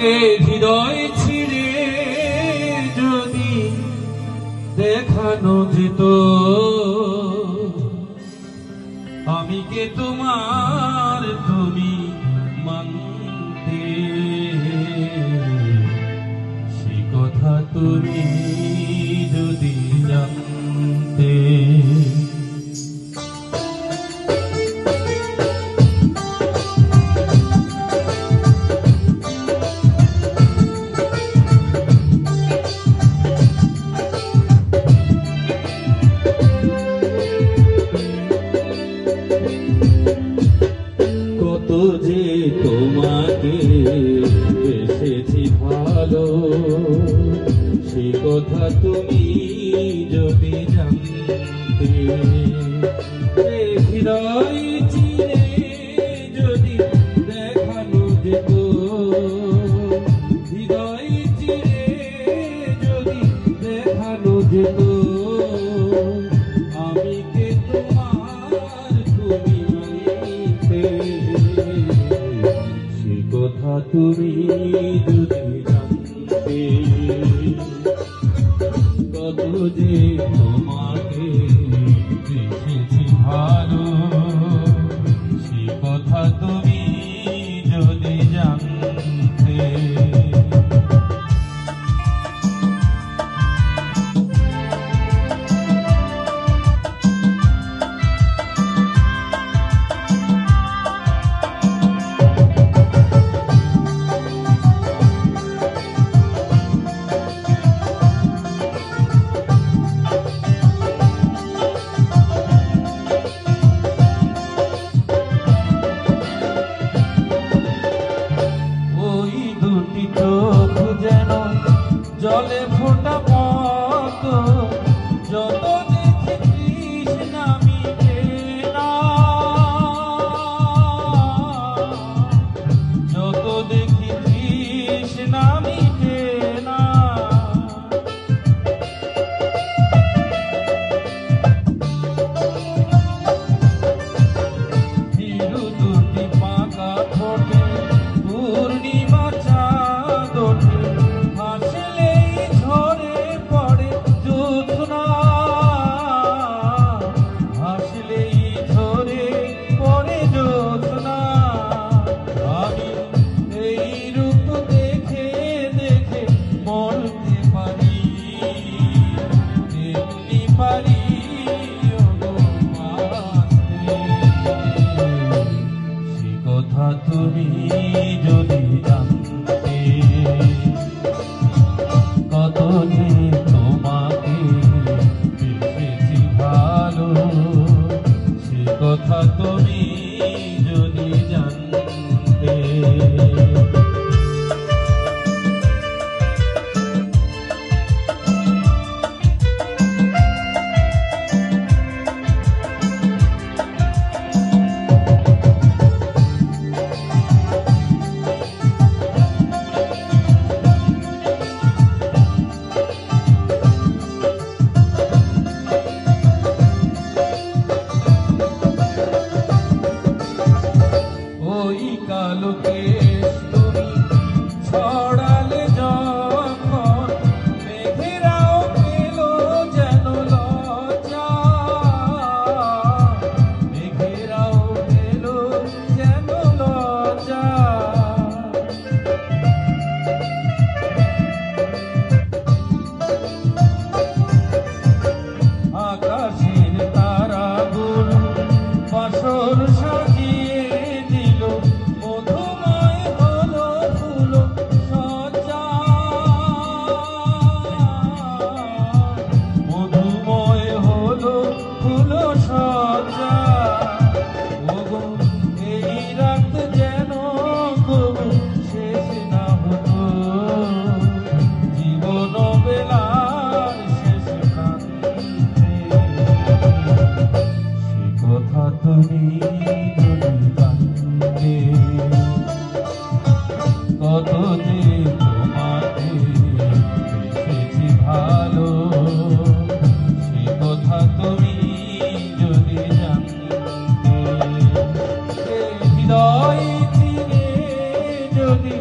এ হৃদয় ছিঁড়ে যদি দেখানো যেত, আমি কে তোমার তুমি মানতে, সে কথা তুমি যদি জানতে। কত যে তোমাকে বেসেছি ভালো, সে কথা তুমি যদি জানতে। হৃদয় চিরে যদি দেখানো যেত, হৃদয় চিরে যদি দেখানো যেত, আমি কে তোমার তুমি মানতে, সে কথা তুমি যদি জানতে। কত যে তোমাকে বেসেছি ভালো, সে কথা তুমি যদি জানতে। চোখ যেন জলে ফোটা মতো, যত দেখি তৃষ্ণা মিটে না, যত দেখি তৃষ্ণা মিটে না। ধীরু দুটি পাকা ঠোঁটে পূর্ণিমা তুমি যদি জানতে, কত যে তোমাকে বেসেছি ভালো, সে কথা তুমি যদি জানতে। কালো কেশ তুমি ছড়ালে যখন, মেঘেরাও পেল যেন লজ্জা, মেঘেরাও পেল যেন লজ্জা। আকাশের তারাগুলো বাসর সাজিয়ে দিল, তুমি যদি জানতে, কত যে তোমাকে বেসেছি ভালো, সে কথা তুমি যদি জানতে। হৃদয় চিরে যদি